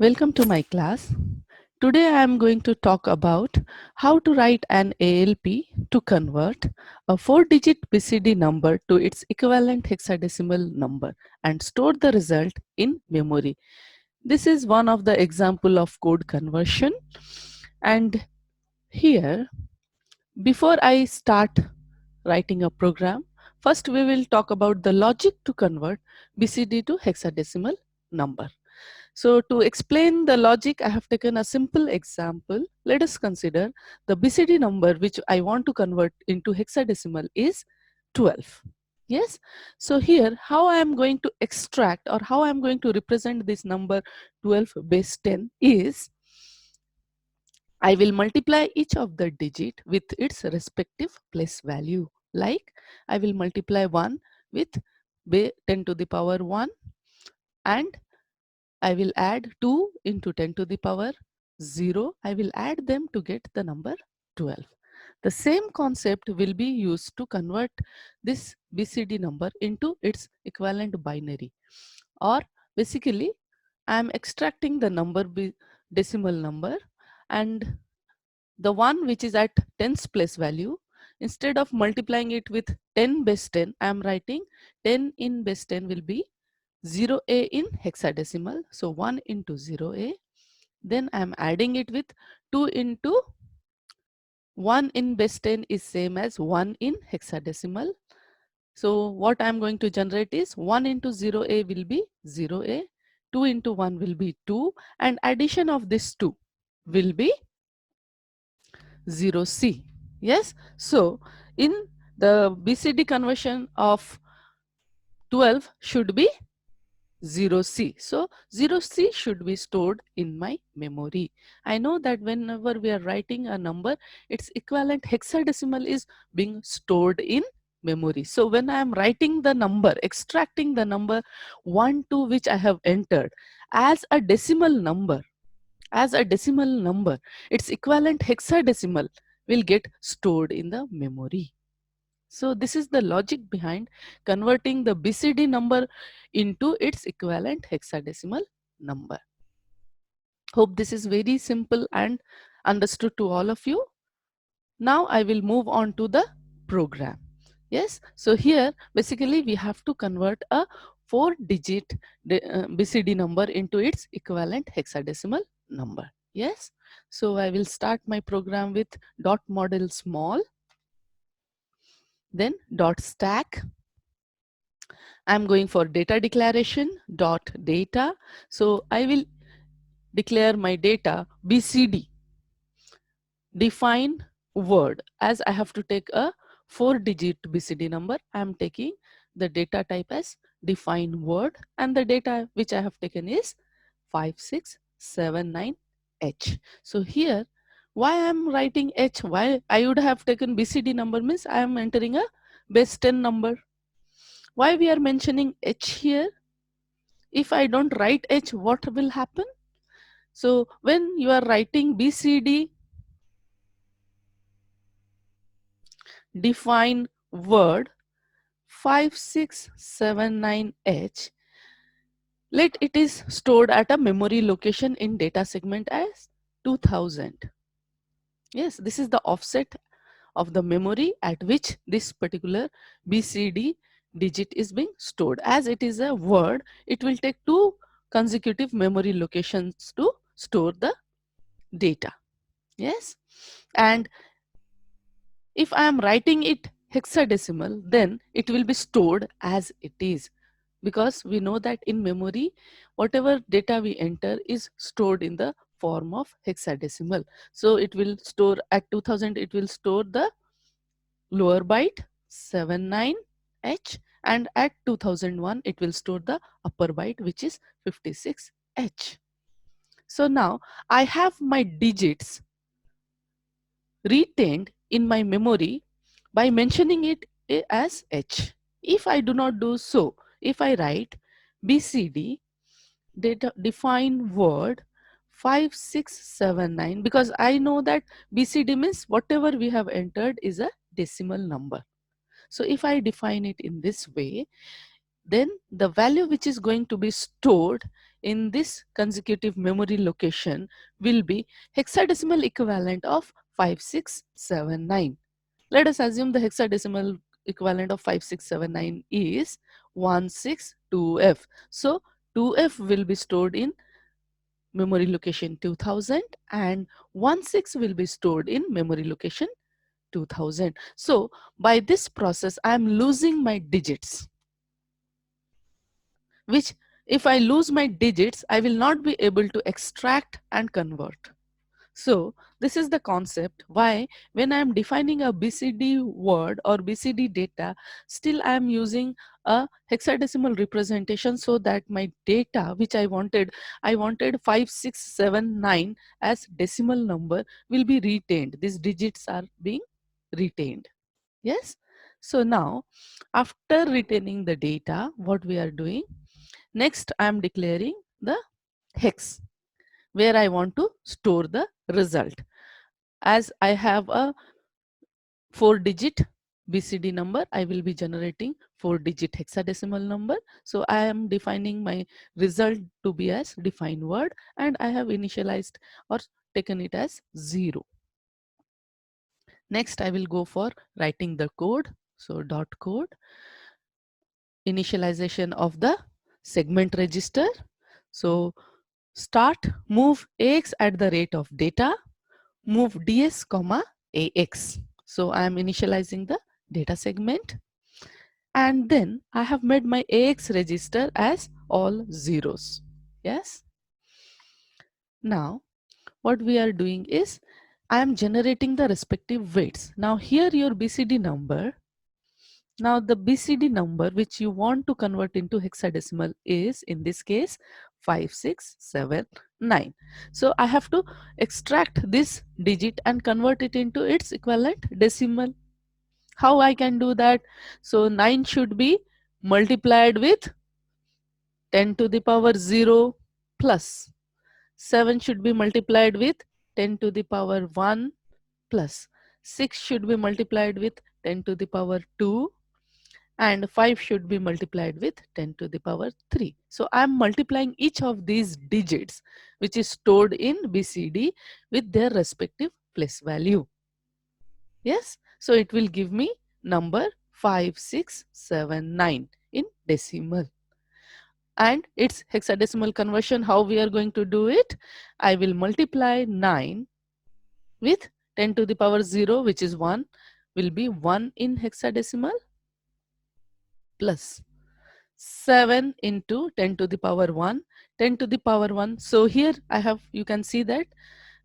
Welcome to my class. Today I am going to talk about how to write an ALP to convert a 4-digit BCD number to its equivalent hexadecimal number and store the result in memory. This is one of the example of code conversion, and here, before I start writing a program, first we will talk about the logic to convert BCD to hexadecimal number. So to explain the logic, I have taken a simple example. Let us consider the BCD number which I want to convert into hexadecimal is 12. Yes. So here, how I am going to extract or how I am going to represent this number 12 base 10 is I will multiply each of the digit with its respective place value. Like I will multiply 1 with 10 to the power 1, and I will add 2 into 10 to the power 0. I will add them to get the number 12. The same concept will be used to convert this BCD number into its equivalent binary. Or basically, I am extracting the number decimal number, and the one which is at tens place value, instead of multiplying it with 10 base 10, I am writing 10 in base 10 will be 0a in hexadecimal. So 1 into 0a. Then I am adding it with 2 into 1 in base 10 is same as 1 in hexadecimal. So what I am going to generate is 1 into 0a will be 0a, 2 into 1 will be 2, and addition of this 2 will be 0c. Yes. So in the BCD conversion of 12 should be 0c. So 0c should be stored in my memory. I know that whenever we are writing a number, its equivalent hexadecimal is being stored in memory. So when I am writing the number, extracting the number 1, 2 which I have entered as a decimal number, its equivalent hexadecimal will get stored in the memory. So this is the logic behind converting the BCD number into its equivalent hexadecimal number. Hope this is very simple and understood to all of you. Now I will move on to the program. Yes, so here basically we have to convert a 4-digit BCD number into its equivalent hexadecimal number. Yes, so I will start my program with dot model small, then dot stack. I'm going for data declaration dot data. So I will declare my data BCD, define word. As I have to take a 4-digit BCD number, I am taking the data type as define word, and the data which I have taken is 5679H. So here, why I am writing H? Why I would have taken BCD number means I am entering a base 10 number. Why we are mentioning H here? If I don't write H, what will happen? So when you are writing BCD define word 5679H, let it is stored at a memory location in data segment as 2000. Yes, this is the offset of the memory at which this particular BCD digit is being stored. As it is a word, it will take 2 consecutive memory locations to store the data. Yes, and if I am writing it hexadecimal, then it will be stored as it is, because we know that in memory, whatever data we enter is stored in the form of hexadecimal. So it will store at 2000, it will store the lower byte 79H, and at 2001, it will store the upper byte, which is 56H. So now I have my digits retained in my memory by mentioning it as H. If I do not do so, if I write BCD data define word 5679, because I know that BCD means whatever we have entered is a decimal number. So if I define it in this way, then the value which is going to be stored in this consecutive memory location will be hexadecimal equivalent of 5679. Let us assume the hexadecimal equivalent of 5679 is 162F. So 2F will be stored in memory location 2000 and 16 will be stored in memory location 2000. So by this process I am losing my digits, which if I lose my digits I will not be able to extract and convert. So this is the concept why when I am defining a BCD word or BCD data, still I am using a hexadecimal representation so that my data which I wanted 5679 as decimal number will be retained. These digits are being retained. Yes. So now after retaining the data, what we are doing? Next I am declaring the hex where I want to store the result. As I have a 4-digit BCD number, I will be generating 4-digit hexadecimal number. So I am defining my result to be as defined word and I have initialized or taken it as 0. Next I will go for writing the code. So dot code, initialization of the segment register. So start move AX at the rate of data, move DS comma AX. So I am initializing the data segment and then I have made my AX register as all zeros. Yes. Now what we are doing is I am generating the respective weights. Now here your BCD number. Now the BCD number which you want to convert into hexadecimal is in this case 5679. So I have to extract this digit and convert it into its equivalent decimal. How I can do that? So 9 should be multiplied with 10 to the power 0 plus 7 should be multiplied with 10 to the power 1 plus 6 should be multiplied with 10 to the power 2 and 5 should be multiplied with 10 to the power 3. So I am multiplying each of these digits which is stored in BCD with their respective place value. Yes, so it will give me number 5679 in decimal. And its hexadecimal conversion, how we are going to do it? I will multiply 9 with 10 to the power 0 which is 1 will be 1 in hexadecimal plus 7 into 10 to the power 1, 10 to the power 1. So here I have, you can see that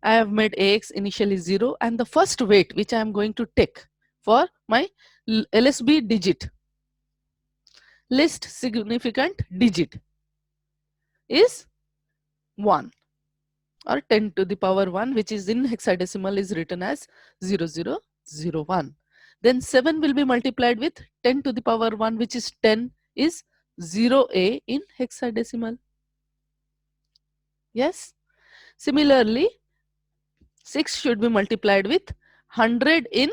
I have made AX initially 0 and the first weight which I am going to take for my LSB digit, least significant digit, is 1 or 10 to the power 1 which is in hexadecimal is written as 0001. Then 7 will be multiplied with 10 to the power 1 which is 10 is 0A in hexadecimal. Yes. Similarly, 6 should be multiplied with 100 in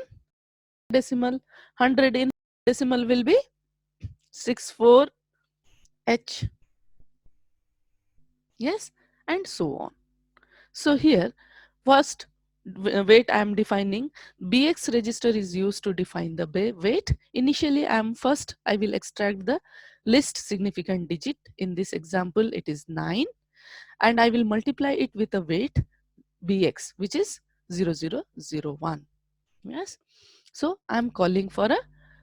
decimal. 100 in decimal will be 64H. Yes, and so on. So here, first weight I am defining. BX register is used to define the weight. Initially, I will extract the least significant digit. In this example, it is 9. And I will multiply it with a weight BX, which is 0001. Yes. So I'm calling for a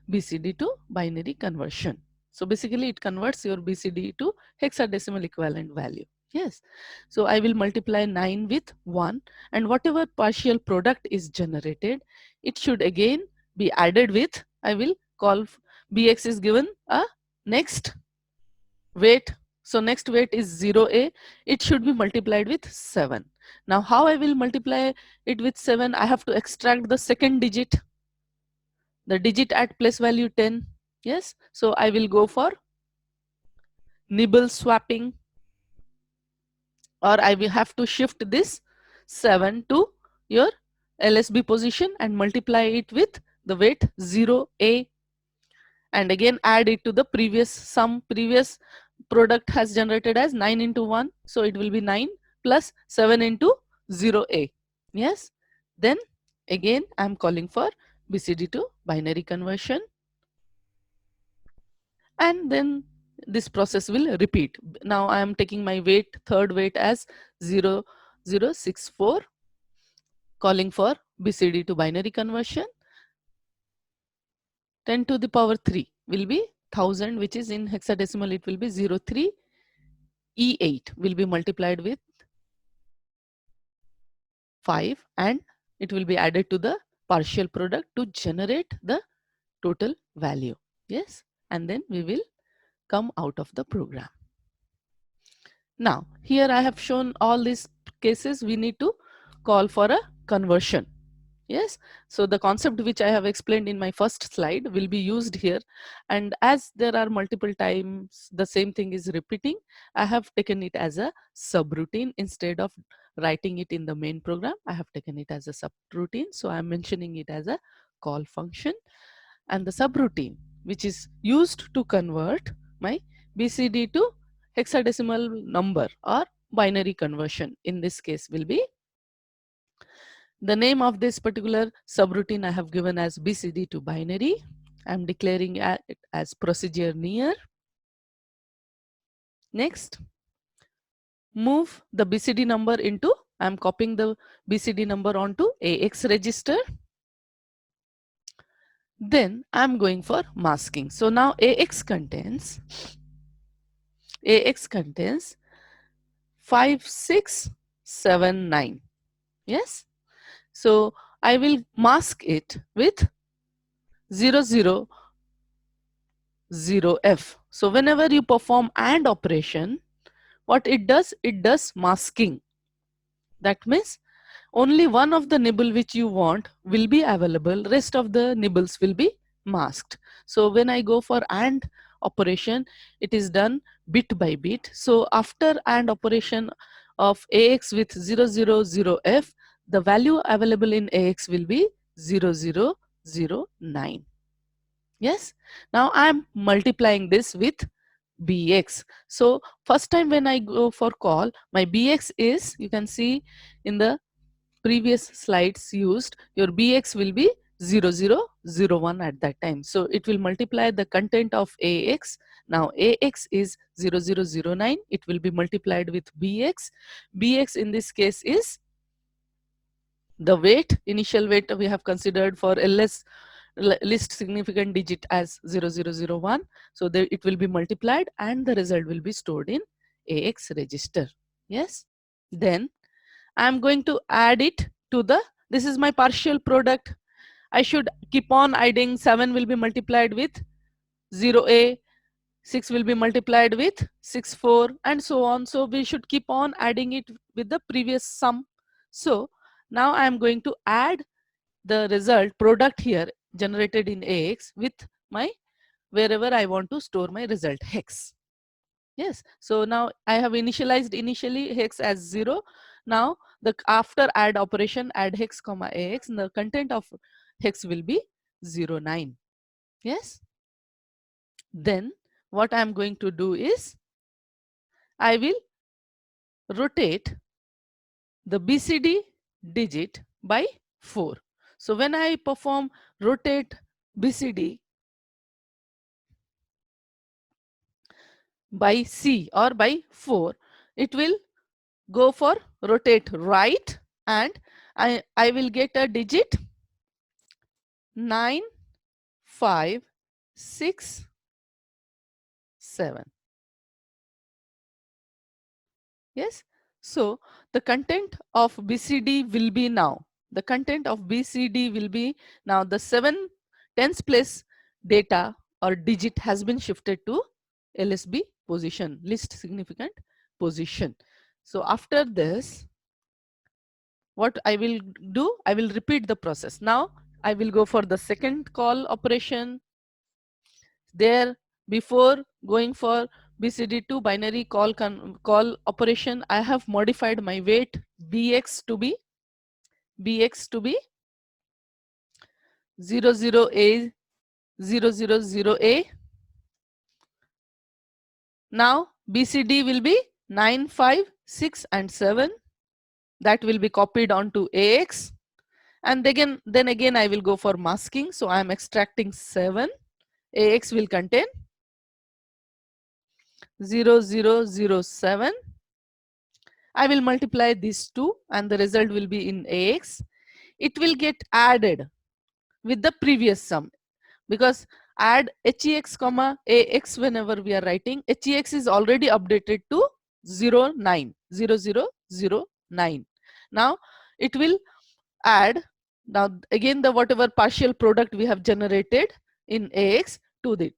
BCD to binary conversion. So basically it converts your BCD to hexadecimal equivalent value. Yes. So I will multiply 9 with 1 and whatever partial product is generated, it should again be added with, I will call BX is given a next weight. So next weight is 0A. It should be multiplied with 7. Now how I will multiply it with 7? I have to extract the second digit, the digit at place value 10. Yes. So I will go for nibble swapping, or I will have to shift this 7 to your LSB position and multiply it with the weight 0A. and again add it to the previous sum. Previous product has generated as 9 into 1, so it will be 9 plus 7 into 0a. Yes, then again I'm calling for BCD to binary conversion, and then this process will repeat. Now I am taking my weight, third weight, as 0064, calling for BCD to binary conversion. 10 to the power 3 will be 1000, which is in hexadecimal it will be 03 E8 will be multiplied with 5, and it will be added to the partial product to generate the total value. Yes, and then we will come out of the program. Now here I have shown all these cases. We need to call for a conversion. Yes, so the concept which I have explained in my first slide will be used here, and as there are multiple times the same thing is repeating, I have taken it as a subroutine. Instead of writing it in the main program, I have taken it as a subroutine, so I am mentioning it as a call function. And the subroutine which is used to convert my BCD to hexadecimal number or binary conversion in this case will be, the name of this particular subroutine I have given as BCD to binary. I am declaring it as procedure near. Next, move the BCD number into, I am copying the BCD number onto AX register. Then I am going for masking. So now AX contains 5679. Yes. So I will mask it with 000F. So whenever you perform AND operation, what it does masking. That means only one of the nibble which you want will be available, rest of the nibbles will be masked. So when I go for AND operation, it is done bit by bit. So after AND operation of AX with 000F, the value available in AX will be 0009. Yes, now I am multiplying this with BX. So first time when I go for call, my BX is, you can see in the previous slides used, your BX will be 0001 at that time. So it will multiply the content of AX. Now AX is 0009. It will be multiplied with BX. BX in this case is the weight, initial weight we have considered for LS, least significant digit, as 0001. So there it will be multiplied and the result will be stored in AX register. Yes. Then I am going to add it to the, this is my partial product. I should keep on adding. 7 will be multiplied with 0A, 6 will be multiplied with 64, and so on. So we should keep on adding it with the previous sum. So now I am going to add the result product here generated in AX with my, wherever I want to store my result, hex. Yes, so now I have initialized initially hex as 0. Now the after add operation, add hex comma AX, the content of hex will be 09. Yes. Then what I am going to do is I will rotate the BCD digit by 4. So when I perform rotate BCD by C or by 4, it will go for rotate right, and I will get a digit 9, 5, 6, 7. Yes. So the content of BCD will be now, the content of BCD will be now the 7 tens place data or digit has been shifted to LSB position, least significant position. So after this, what I will do, I will repeat the process. Now I will go for the second call operation. There, before going for BCD to binary call operation, I have modified my weight BX to be 00A 000A. Now BCD will be 9, 5, 6 and 7. That will be copied onto AX. And then again I will go for masking. So I am extracting 7. AX will contain 0007. I will multiply these two and the result will be in AX. It will get added with the previous sum, because add HEX comma AX whenever we are writing, HEX is already updated to 09, 0009. Now it will add, now again the whatever partial product we have generated in AX to it.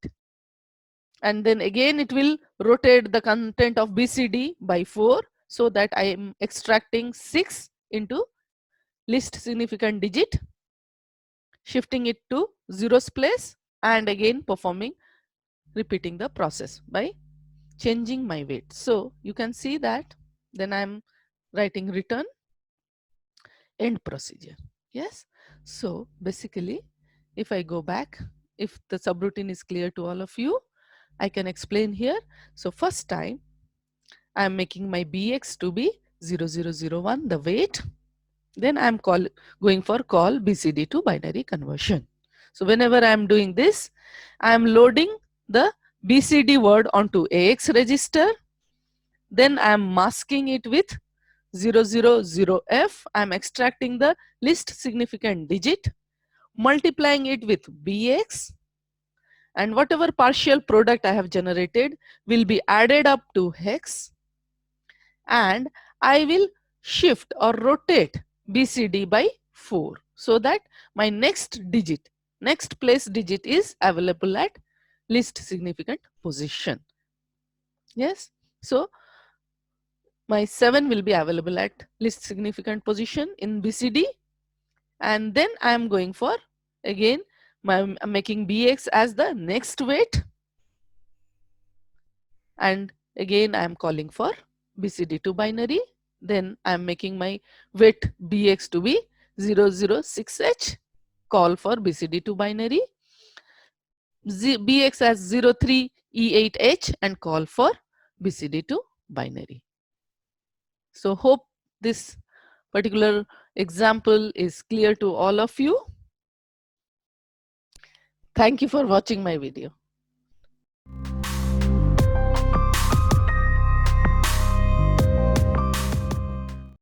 And then again it will rotate the content of BCD by 4, so that I am extracting 6 into least significant digit, shifting it to zeros place, and again repeating the process by changing my weight. So you can see that then I'm writing return end procedure. Yes. So basically, if I go back, if the subroutine is clear to all of you, I can explain here. So first time I am making my BX to be 0001, the weight. Then I am going for call BCD to binary conversion. So whenever I am doing this, I am loading the BCD word onto AX register. Then I am masking it with 000F. I am extracting the least significant digit, multiplying it with BX, and whatever partial product I have generated will be added up to hex, and I will shift or rotate BCD by 4, so that my next place digit is available at least significant position. Yes. So my 7 will be available at least significant position in BCD, and then I am going for again I'm making BX as the next weight, and again I am calling for BCD to binary. Then I am making my weight BX to be 006H, call for BCD to binary, BX as 03E8H, and call for BCD to binary. So hope this particular example is clear to all of you. Thank you for watching my video.